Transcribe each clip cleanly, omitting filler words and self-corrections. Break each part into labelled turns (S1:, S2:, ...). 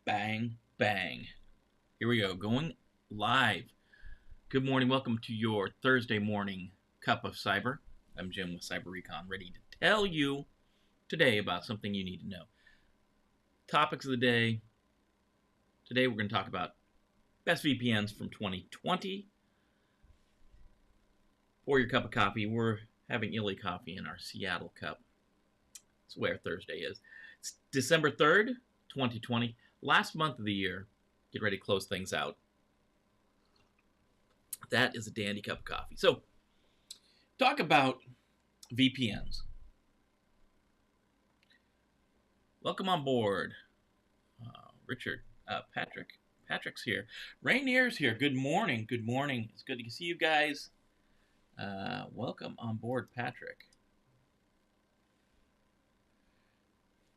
S1: Bang, bang. Here we go, going live. Good morning. Welcome to your Thursday morning cup of cyber. I'm Jim with Cyber-Recon, ready to tell you today about something you need to know. Topics of the day. Today we're going to talk about best VPNs from 2020. For your cup of coffee, we're having Illy coffee in our Seattle cup. That's where Thursday is. It's December 3rd, 2020. Last month of the year. Get ready to close things out. That is a dandy cup of coffee. So, talk about VPNs. Welcome on board, Richard, Patrick. Patrick's here. Rainier's here. Good morning. Good morning. It's good to see you guys. Welcome on board, Patrick.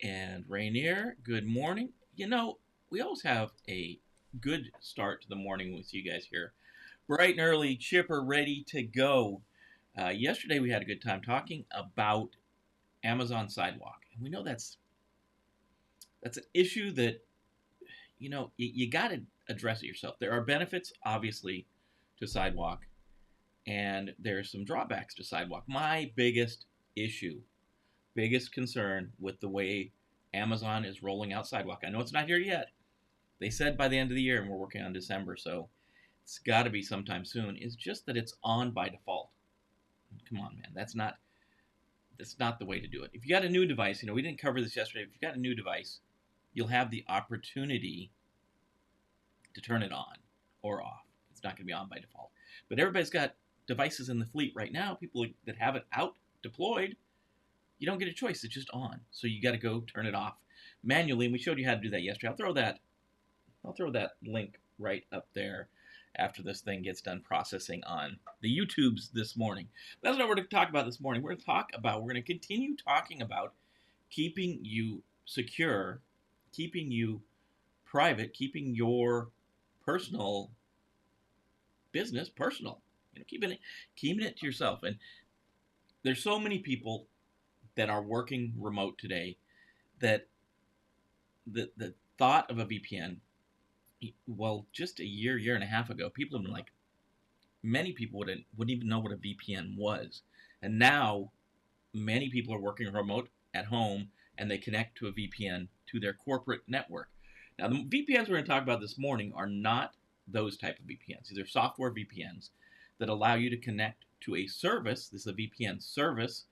S1: And Rainier, good morning. You know, we always have a good start to the morning with you guys here. Bright and early, chipper, ready to go. Yesterday we had a good time talking about Amazon Sidewalk. And we know that's an issue that, you got to address it yourself. There are benefits, obviously, to Sidewalk, and there's some drawbacks to Sidewalk. My biggest issue, biggest concern with the way Amazon is rolling out Sidewalk, I know it's not here yet. They said by the end of the year, and we're working on December, so it's got to be sometime soon, is just that it's on by default. Come on, man. That's not the way to do it. If you got a new device, we didn't cover this yesterday. If you got a new device, you'll have the opportunity to turn it on or off. It's not going to be on by default. But everybody's got devices in the fleet right now, people that have it out deployed. You don't get a choice. It's just on. So you got to go turn it off manually, and we showed you how to do that yesterday. I'll throw that link right up there after this thing gets done processing on the YouTubes this morning. That's what we're going to talk about this morning. We're going to continue talking about keeping you secure, keeping you private, keeping your personal business personal. Keeping it to yourself. And there's so many people that are working remote today that the thought of a VPN, well, just a year and a half ago, people have been like, many people wouldn't even know what a VPN was. And now many people are working remote at home and they connect to a VPN to their corporate network. Now, the VPNs we're going to talk about this morning are not those type of VPNs. These are software VPNs that allow you to connect to a service. This is a VPN service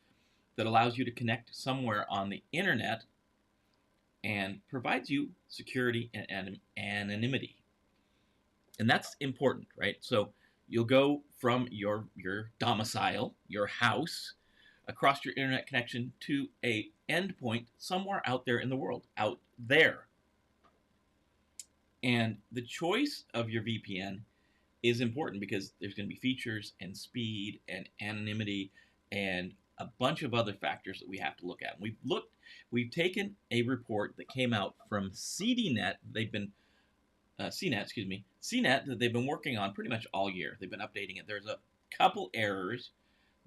S1: that allows you to connect somewhere on the internet and provides you security and anonymity. And that's important, right? So you'll go from your domicile, your house, across your internet connection to a endpoint somewhere out there in the world, out there. And the choice of your VPN is important because there's going to be features and speed and anonymity and a bunch of other factors that we have to look at. We've taken a report that came out from CNET. They've been CNET that they've been working on pretty much all year. They've been updating it. There's a couple errors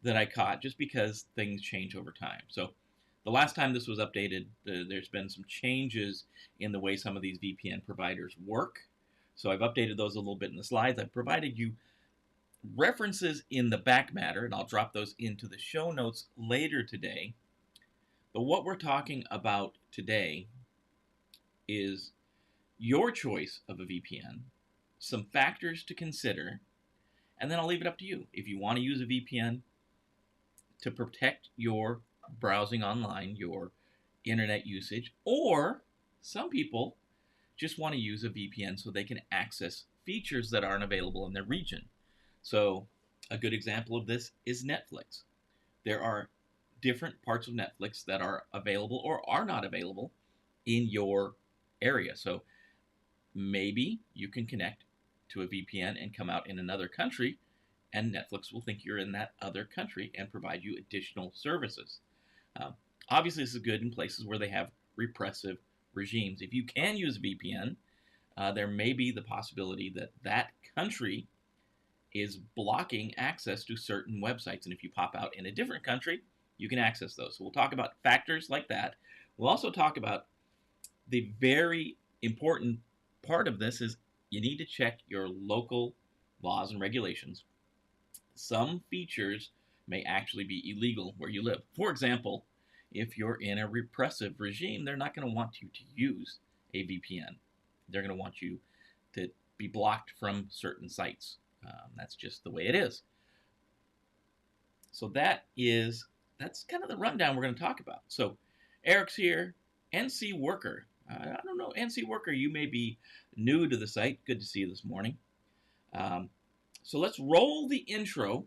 S1: that I caught just because things change over time. So the last time this was updated, there's been some changes in the way some of these VPN providers work. So I've updated those a little bit in the slides. I've provided you references in the back matter, and I'll drop those into the show notes later today. But what we're talking about today is your choice of a VPN, some factors to consider, and then I'll leave it up to you. If you want to use a VPN to protect your browsing online, your internet usage, or some people just want to use a VPN so they can access features that aren't available in their region. So a good example of this is Netflix. There are different parts of Netflix that are available or are not available in your area. So maybe you can connect to a VPN and come out in another country, and Netflix will think you're in that other country and provide you additional services. Obviously, this is good in places where they have repressive regimes. If you can use a VPN, there may be the possibility that that country is blocking access to certain websites. And if you pop out in a different country, you can access those. So we'll talk about factors like that. We'll also talk about the very important part of this is you need to check your local laws and regulations. Some features may actually be illegal where you live. For example, if you're in a repressive regime, they're not going to want you to use a VPN. They're going to want you to be blocked from certain sites. That's just the way it is. So that's kind of the rundown we're going to talk about. So Eric's here, NC Worker. I don't know, NC Worker, you may be new to the site. Good to see you this morning. So let's roll the intro,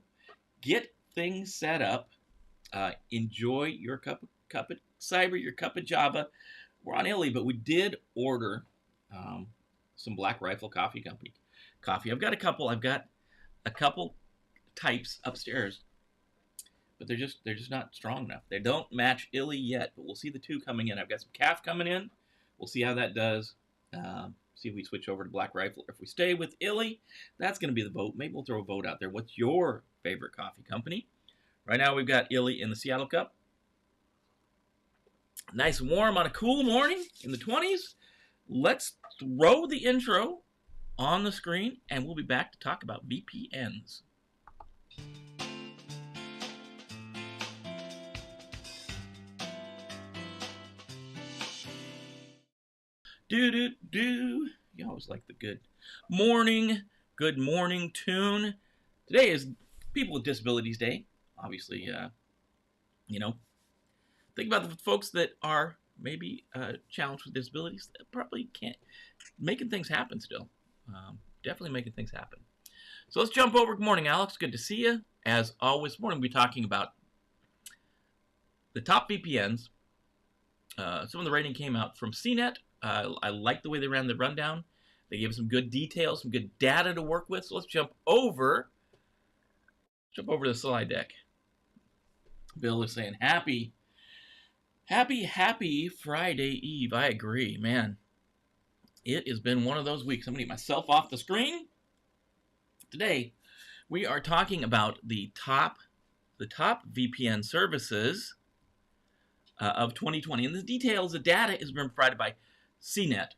S1: get things set up, enjoy your cup of cyber, your cup of Java. We're on Illy, but we did order some Black Rifle Coffee Company coffee. I've got a couple types upstairs, but they're just not strong enough. They don't match Illy yet, but we'll see the two coming in. I've got some calf coming in. We'll see how that does. See if we switch over to Black Rifle. If we stay with Illy, that's going to be the vote. Maybe we'll throw a vote out there. What's your favorite coffee company? Right now we've got Illy in the Seattle Cup. Nice and warm on a cool morning in the 20s. Let's throw the intro on the screen, and we'll be back to talk about VPNs. Do. You always like the good morning tune. Today is People with Disabilities Day. Obviously, think about the folks that are maybe challenged with disabilities that probably can't, making things happen still. Definitely making things happen. So let's jump over. Good morning, Alex. Good to see you. As always, this morning we'll be talking about the top VPNs. Some of the rating came out from CNET. I like the way they ran the rundown. They gave us some good details, some good data to work with. So let's jump over to the slide deck. Bill is saying happy Friday Eve. I agree, man. It has been one of those weeks. I'm going to get myself off the screen. Today, we are talking about the top VPN services of 2020. And the details, the data has been provided by CNET.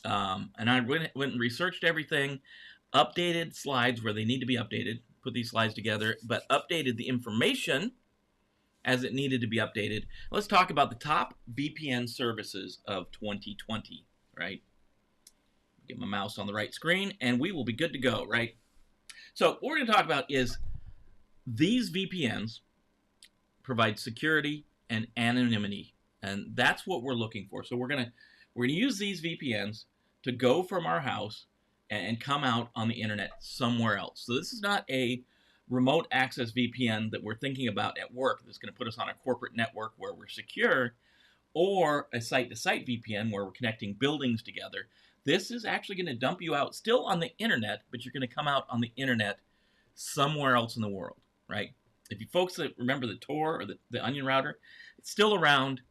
S1: And I went and researched everything, updated slides where they need to be updated, put these slides together, but updated the information as it needed to be updated. Let's talk about the top VPN services of 2020, right? Get my mouse on the right screen, and we will be good to go, right? So what we're going to talk about is these VPNs provide security and anonymity, and that's what we're looking for. So we're gonna use these VPNs to go from our house and come out on the internet somewhere else. So this is not a remote access VPN that we're thinking about at work that's going to put us on a corporate network where we're secure, or a site-to-site VPN where we're connecting buildings together. This is actually going to dump you out still on the internet, but you're going to come out on the internet somewhere else in the world, right? If you folks that remember the Tor or the Onion router, it's still around.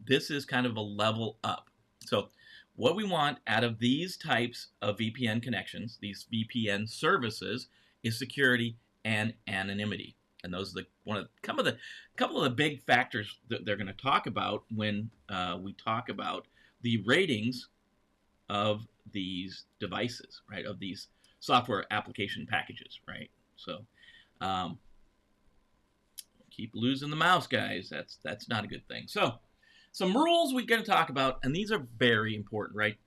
S1: This is kind of a level up. So what we want out of these types of VPN connections, these VPN services, is security and anonymity. And those are a couple of the big factors that they're going to talk about when we talk about the ratings of these devices, right? Of these software application packages, right? So keep losing the mouse, guys. That's not a good thing. So some rules we're going to talk about, and these are very important, right?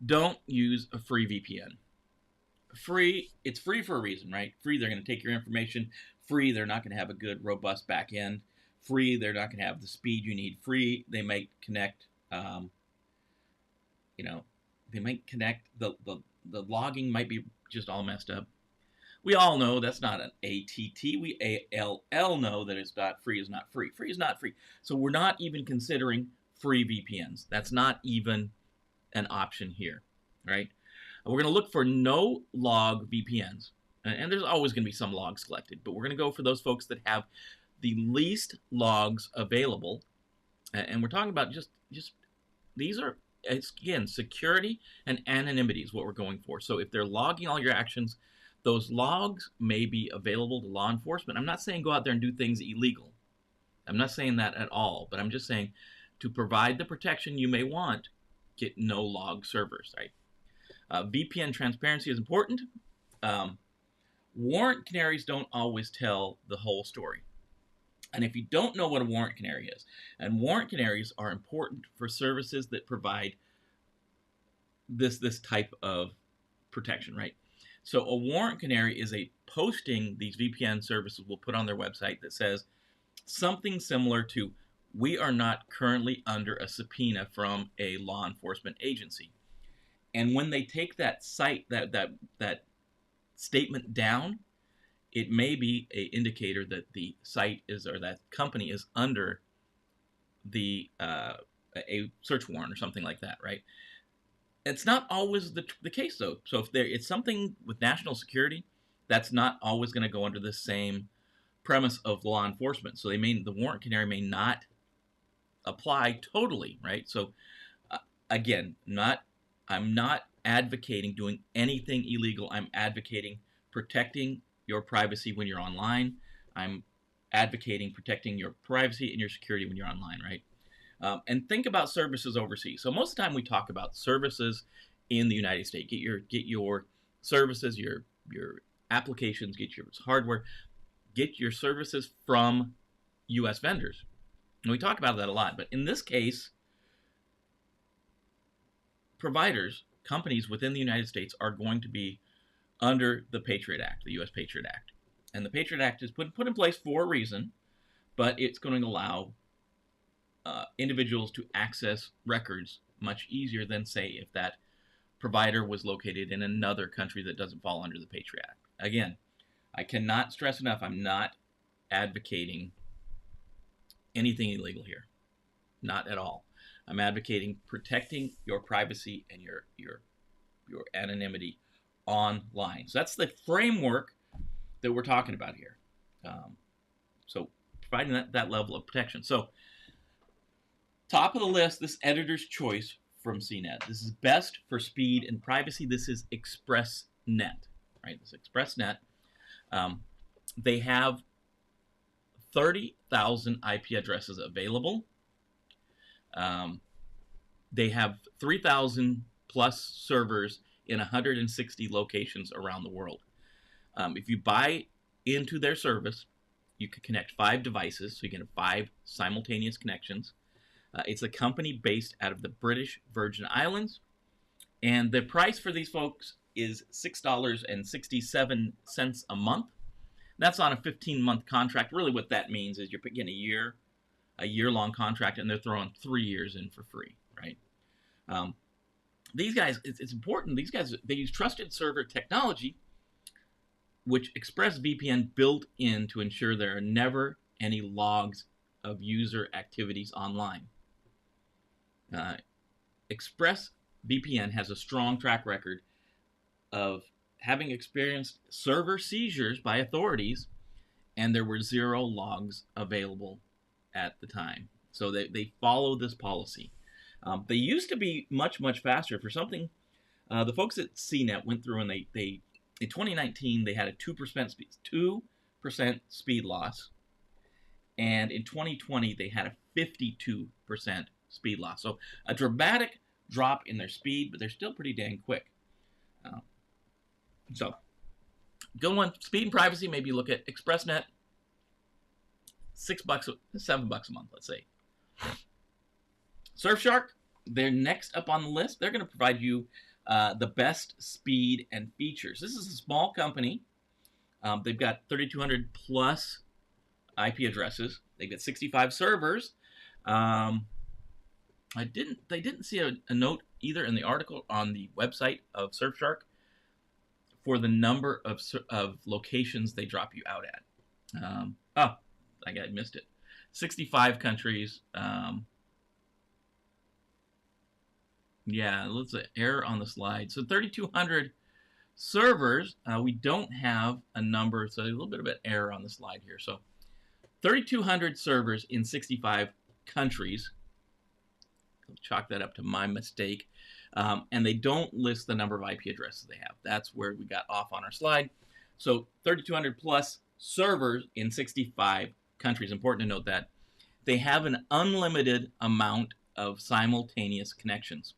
S1: Don't use a free VPN. It's free for a reason, right? Free, they're going to take your information. Free, they're not going to have a good, robust back end. Free, they're not going to have the speed you need. Free, they might connect, they might connect, the logging might be just all messed up. We all know that's not an ATT. We ALL know that it's not free is not free. Free is not free. So we're not even considering free VPNs. That's not even an option here, right? We're going to look for no log VPNs. And there's always going to be some logs collected, but we're going to go for those folks that have the least logs available. And we're talking about just these are, again, security and anonymity is what we're going for. So if they're logging all your actions, those logs may be available to law enforcement. I'm not saying go out there and do things illegal. I'm not saying that at all, but I'm just saying to provide the protection you may want, get no log servers, right? VPN transparency is important. Warrant canaries don't always tell the whole story. And if you don't know what a warrant canary is, and warrant canaries are important for services that provide this type of protection, right? So a warrant canary is a posting these VPN services will put on their website that says something similar to, we are not currently under a subpoena from a law enforcement agency. And when they take that site, that statement down, it may be an indicator that the site is, or that company is under the a search warrant or something like that, right? It's not always the case, though. So if it's something with national security, that's not always going to go under the same premise of law enforcement. So the warrant canary may not apply totally, right? So again, I'm not advocating doing anything illegal. I'm advocating protecting your privacy when you're online. I'm advocating protecting your privacy and your security when you're online, right? And think about services overseas. So most of the time we talk about services in the United States. Get your services, your applications, get your hardware, get your services from U.S. vendors. And we talk about that a lot. But in this case, providers, companies within the United States are going to be under the Patriot Act, the U.S. Patriot Act. And the Patriot Act is put in place for a reason, but it's going to allow individuals to access records much easier than, say, if that provider was located in another country that doesn't fall under the Patriot Act. Again, I cannot stress enough, I'm not advocating anything illegal here. Not at all. I'm advocating protecting your privacy and your anonymity online. So that's the framework that we're talking about here. So providing that level of protection. So top of the list, this editor's choice from CNET. This is best for speed and privacy. This is ExpressNet, right? This ExpressNet. They have 30,000 IP addresses available. They have 3,000 plus servers in 160 locations around the world. If you buy into their service, you can connect 5 devices, so you can have 5 simultaneous connections. It's a company based out of the British Virgin Islands, and the price for these folks is $6.67 a month. That's on a 15-month contract. Really what that means is you're getting a year-long contract, and they're throwing 3 years in for free, right? These guys, it's important. These guys, they use trusted server technology, which ExpressVPN built in to ensure there are never any logs of user activities online. ExpressVPN has a strong track record of having experienced server seizures by authorities, and there were 0 logs available at the time. So they follow this policy. They used to be much, much faster. For something, the folks at CNET went through and they in 2019 they had a 2% speed loss, and in 2020 they had a 52% speed loss. So a dramatic drop in their speed, but they're still pretty dang quick. So go on speed and privacy. Maybe look at ExpressNet. $6, $7 a month, let's say. Surfshark, they're next up on the list. They're going to provide you the best speed and features. This is a small company. They've got 3,200 plus IP addresses. They've got 65 servers. They didn't see a note either in the article on the website of Surfshark for the number of locations they drop you out at. I missed it. 65 countries. Yeah, let's say error on the slide. So 3,200 servers. We don't have a number, so a little bit of an error on the slide here. So 3,200 servers in 65 countries. I'll chalk that up to my mistake. And they don't list the number of IP addresses they have. That's where we got off on our slide. So 3,200 plus servers in 65 countries. Important to note that they have an unlimited amount of simultaneous connections.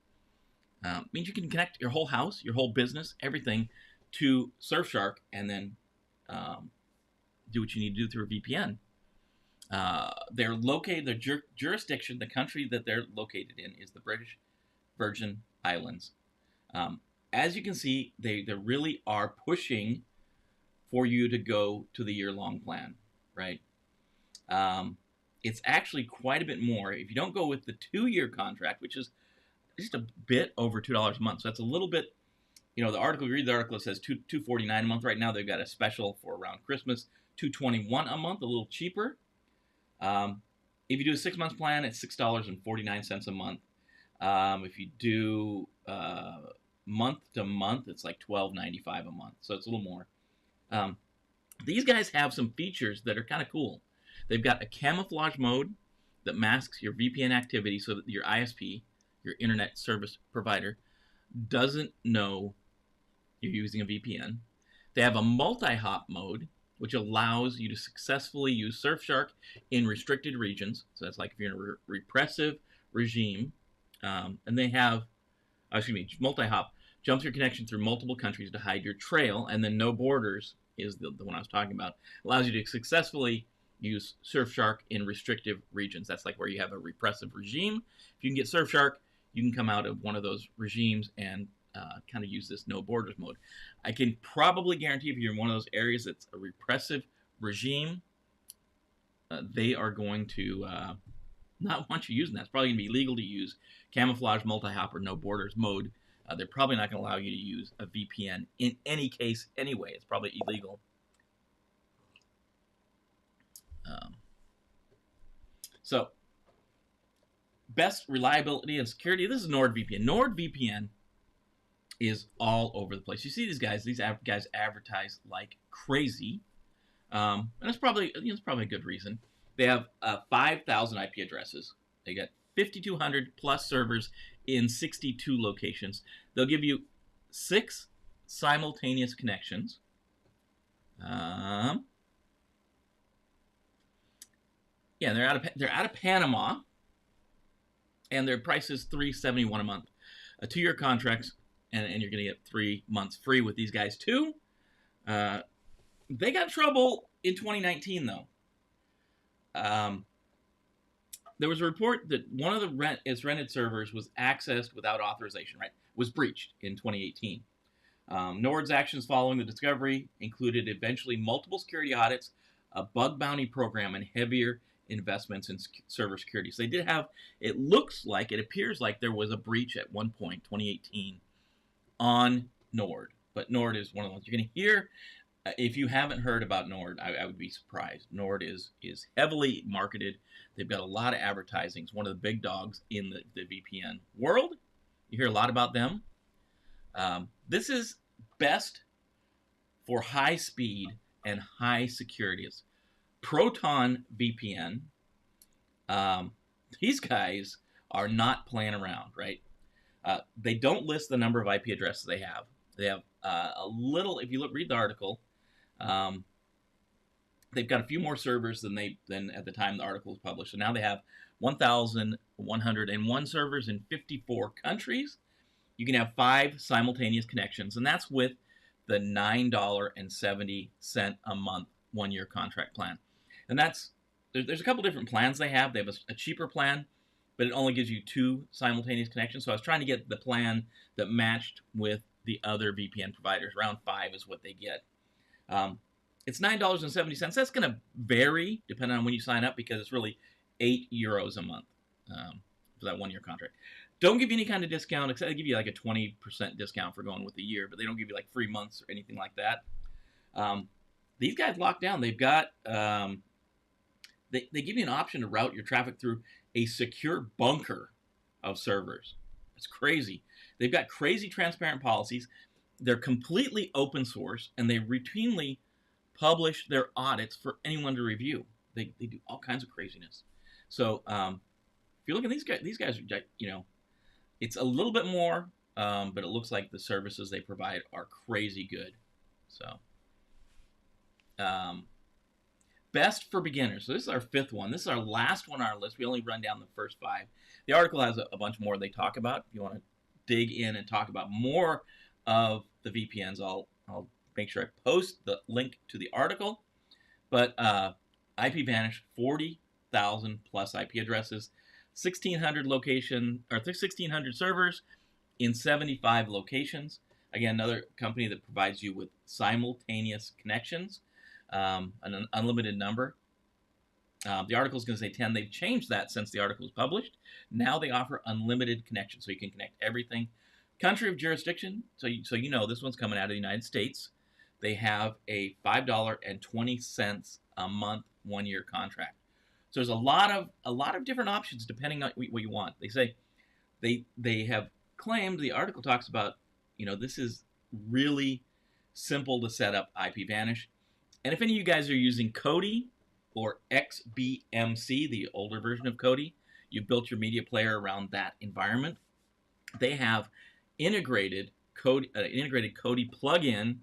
S1: Means you can connect your whole house, your whole business, everything to Surfshark, and then do what you need to do through a VPN. They're located, the jurisdiction, the country that they're located in is the British Virgin Islands. As you can see, they really are pushing for you to go to the year-long plan, right? It's actually quite a bit more. If you don't go with the 2-year contract, which is just a bit over $2 a month, so that's a little bit, you know, the article, you read the article, it says $249 a month. Right now they've got a special for around Christmas, $221 a month, a little cheaper. If you do a 6-month plan, it's $6.49 a month. If you do month to month, it's like $12.95 a month, so it's a little more. These guys have some features that are kind of cool. They've got a camouflage mode that masks your VPN activity so that your ISP, your internet service provider, doesn't know you're using a VPN. They have a multi-hop mode, which allows you to successfully use Surfshark in restricted regions. So that's like if you're in a repressive regime. And they have, multi-hop jumps your connection through multiple countries to hide your trail. And then no borders is the one I was talking about. Allows you to successfully use Surfshark in restrictive regions. That's like where you have a repressive regime. If you can get Surfshark, you can come out of one of those regimes and kind of use this no borders mode. I can probably guarantee if you're in one of those areas that's a repressive regime, they are going to not want you using that. It's probably going to be illegal to use camouflage, multi-hop, or no borders mode. They're probably not going to allow you to use a VPN in any case anyway. It's probably illegal. So, best reliability and security. This is NordVPN. NordVPN is all over the place. You see these guys advertise like crazy, and it's probably a good reason. They have 5,000 IP addresses. They got 5,200 plus servers in 62 locations. They'll give you 6 simultaneous connections. Yeah, they're out of Panama, and their price is $371 a month. A 2-year contract, and you're going to get 3 months free with these guys too. They got trouble in 2019 though. There was a report that one of its rented servers was accessed without authorization. Right, was breached in 2018. Nord's actions following the discovery included eventually multiple security audits, a bug bounty program, and heavier investments in server security. So they did have, it appears like there was a breach at one point, 2018, on Nord. But Nord is one of the ones you're going to hear. If you haven't heard about Nord, I would be surprised. Nord is heavily marketed. They've got a lot of advertising. It's one of the big dogs in the VPN world. You hear a lot about them. This is best for high speed and high security. It's Proton VPN. These guys are not playing around, right? They don't list the number of IP addresses they have. They have a little, if you read the article, they've got a few more servers than at the time the article was published. So now they have 1,101 servers in 54 countries. You can have 5 simultaneous connections, and that's with the $9.70 a month 1-year contract plan. And there's a couple different plans they have. They have a cheaper plan, but it only gives you 2 simultaneous connections. So I was trying to get the plan that matched with the other VPN providers. Around 5 is what they get. It's $9.70. That's going to vary depending on when you sign up because it's really €8 a month for that 1-year contract. Don't give you any kind of discount, except they give you like a 20% discount for going with a year, but they don't give you like free months or anything like that. These guys lock down. They've got they give you an option to route your traffic through a secure bunker of servers. It's crazy. They've got crazy transparent policies. They're completely open source, and they routinely publish their audits for anyone to review. They do all kinds of craziness. So if you look at these guys are, it's a little bit more, but it looks like the services they provide are crazy good. So best for beginners. So this is our 5th one. This is our last one on our list. We only run down the first 5. The article has a bunch more they talk about if you want to dig in and talk about more of the VPNs, I'll make sure I post the link to the article. But IPVanish, 40,000 plus IP addresses, 1,600 location or 1,600 servers in 75 locations. Again, another company that provides you with simultaneous connections, an unlimited number. The article is going to say 10. They've changed that since the article was published. Now they offer unlimited connection, so you can connect everything. Country of jurisdiction, so you know this one's coming out of the United States. They have a $5.20 a month 1-year contract. So there's a lot of different options depending on what you want. They say they have claimed, the article talks about, this is really simple to set up IPVanish. And if any of you guys are using Kodi or XBMC, the older version of Kodi, you built your media player around that environment. They have integrated Kodi plugin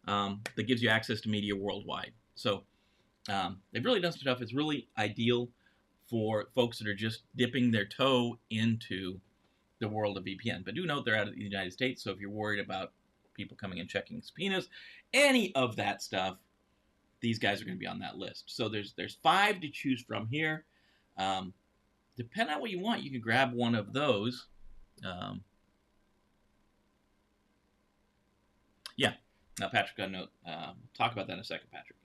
S1: that gives you access to media worldwide. So they've really done some stuff. It's really ideal for folks that are just dipping their toe into the world of VPN. But do note they're out of the United States, so if you're worried about people coming and checking subpoenas, any of that stuff, these guys are going to be on that list. So there's 5 to choose from here. Depending on what you want, you can grab one of those. Yeah, now Patrick got a note. We'll talk about that in a second, Patrick.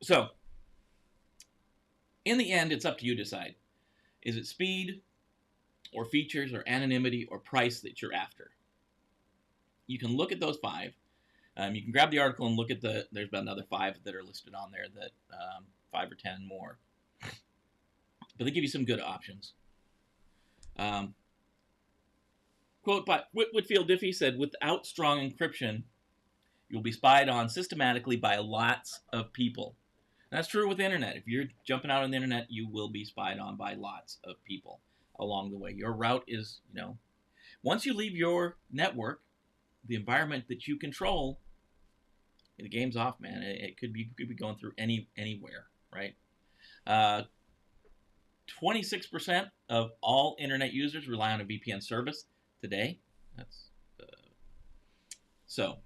S1: So, in the end, it's up to you to decide. Is it speed, or features, or anonymity, or price that you're after? You can look at those 5. You can grab the article and look at there's about another 5 that are listed on there, that 5 or 10 more. But they give you some good options. Quote by Whitfield Diffie said, "Without strong encryption, you'll be spied on systematically by lots of people." And that's true with the internet. If you're jumping out on the internet, you will be spied on by lots of people along the way. Your route is, once you leave your network, the environment that you control, the game's off, man. It could be going through anywhere, right? 26% of all internet users rely on a VPN service today. So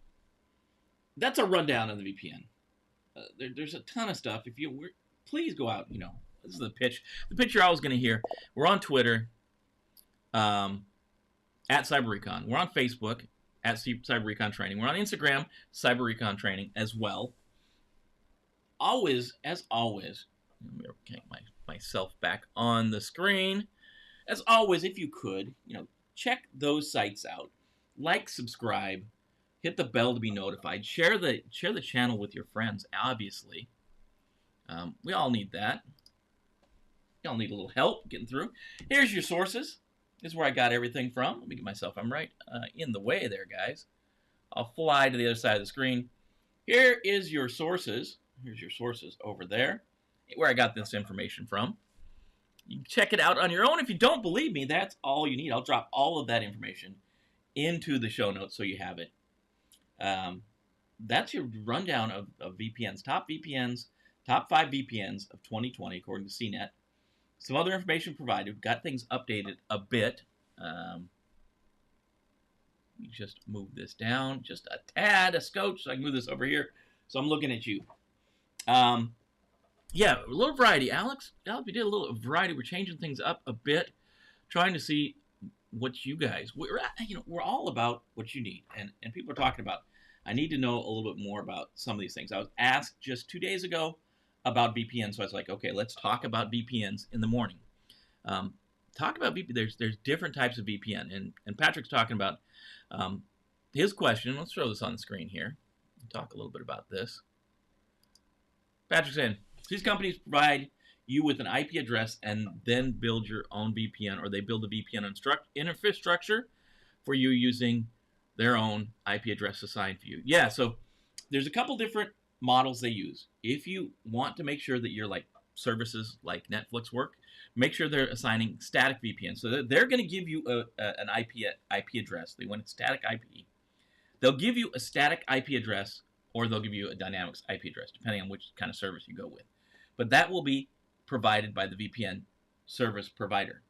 S1: that's a rundown of the VPN. There's a ton of stuff. Please go out. This is the pitch. The pitch you're always going to hear. We're on Twitter, at Cyber-Recon. We're on Facebook, at Cyber-Recon Training. We're on Instagram, Cyber-Recon Training as well. As always, let me get myself back on the screen. As always, if you could, check those sites out. Like, subscribe, hit the bell to be notified. Share the channel with your friends, obviously. We all need that. We all need a little help getting through. Here's your sources. This is where I got everything from. Let me get myself, I'm right in the way there, guys. I'll fly to the other side of the screen. Here is your sources. Here's your sources over there, where I got this information from. You can check it out on your own. If you don't believe me, that's all you need. I'll drop all of that information into the show notes so you have it. That's your rundown of VPNs. Top 5 VPNs of 2020, according to CNET. Some other information provided. Got things updated a bit. Let me just move this down just a tad, a scotch, so I can move this over here. So I'm looking at you. Yeah, a little variety. Alex, we did a little variety. We're changing things up a bit, trying to see what you guys, we're all about what you need. And people are talking about, I need to know a little bit more about some of these things. I was asked just 2 days ago about VPN, so I was like, okay, let's talk about VPNs in the morning. Talk about VPN. There's different types of VPN, and Patrick's talking about his question. Let's throw this on the screen here. Talk a little bit about this. Patrick's saying, these companies provide you with an IP address and then build your own VPN, or they build a VPN infrastructure for you using their own IP address assigned for you. Yeah, so there's a couple different models they use. If you want to make sure that your services like Netflix work, make sure they're assigning static VPN. So they're going to give you an IP address. They want a static IP. They'll give you a static IP address, or they'll give you a dynamic IP address, depending on which kind of service you go with. But that will be provided by the VPN service provider.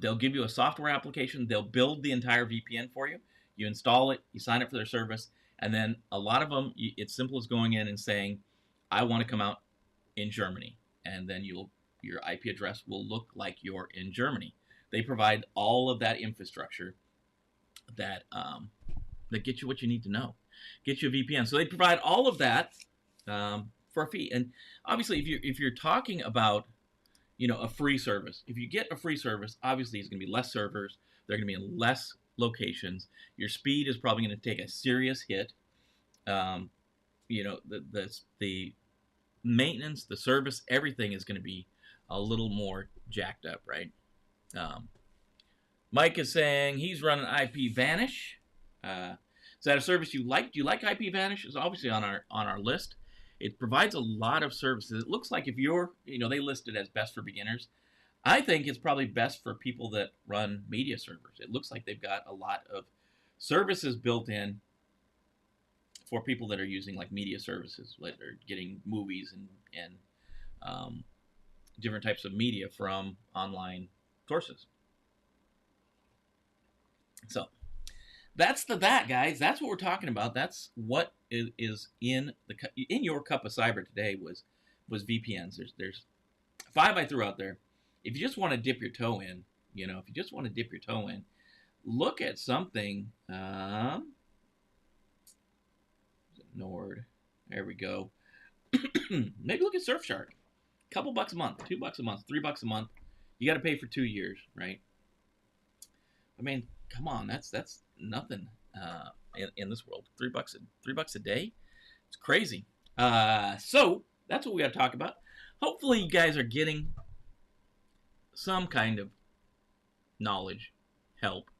S1: They'll give you a software application. They'll build the entire VPN for you. You install it. You sign up for their service, and then a lot of them, it's simple as going in and saying, "I want to come out in Germany," and then your IP address will look like you're in Germany. They provide all of that infrastructure that that gets you what you need to know, get you a VPN. So they provide all of that for a fee. And obviously, if you're talking about a free service, if you get a free service, obviously it's going to be less servers. They're going to be in less locations. Your speed is probably going to take a serious hit. The maintenance, the service, everything is going to be a little more jacked up, right? Mike is saying he's running IP Vanish. Is that a service you like? Do you like IP Vanish? It's obviously on our list. It provides a lot of services. It looks like if you're, they list it as best for beginners. I think it's probably best for people that run media servers. It looks like they've got a lot of services built in for people that are using like media services, like they're getting movies and different types of media from online sources. So that's that, guys. That's what we're talking about. That's what is in your cup of cyber today was VPNs. There's 5 I threw out there. If you just want to dip your toe in, look at something. Nord. There we go. Maybe look at Surfshark. A couple bucks a month, $2 a month, $3 a month. You got to pay for 2 years, right? I mean, come on, that's nothing in this world. $3 a day. It's crazy. So that's what we got to talk about. Hopefully, you guys are getting some kind of knowledge, help,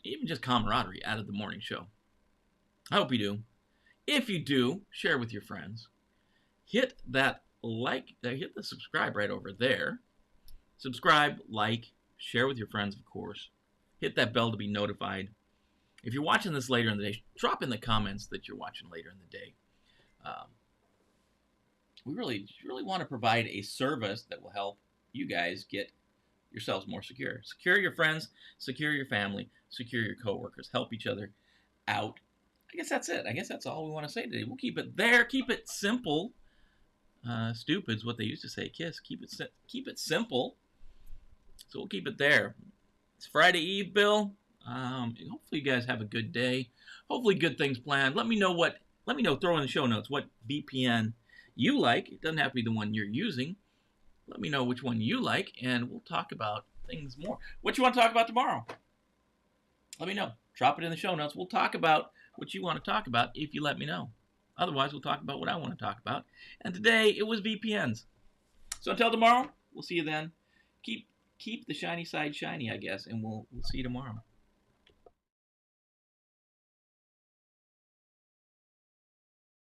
S1: even just camaraderie out of the morning show. I hope you do. If you do, share with your friends. Hit that hit the subscribe right over there. Subscribe, like, share with your friends, of course. Hit that bell to be notified. If you're watching this later in the day, drop in the comments that you're watching later in the day. We really want to provide a service that will help you guys get yourselves more secure. Secure your friends, secure your family, secure your coworkers. Help each other out. I guess that's it. I guess that's all we want to say today. We'll keep it there. Keep it simple. Stupid's what they used to say. Kiss. Keep it simple. So we'll keep it there. It's Friday Eve, Bill. Hopefully you guys have a good day. Hopefully good things planned. Let me know. Throw in the show notes what VPN you like. It doesn't have to be the one you're using. Let me know which one you like, and we'll talk about things more. What you want to talk about tomorrow? Let me know. Drop it in the show notes. We'll talk about what you want to talk about if you let me know. Otherwise, we'll talk about what I want to talk about. And today, it was VPNs. So until tomorrow, we'll see you then. Keep the shiny side shiny, I guess, and we'll see you tomorrow.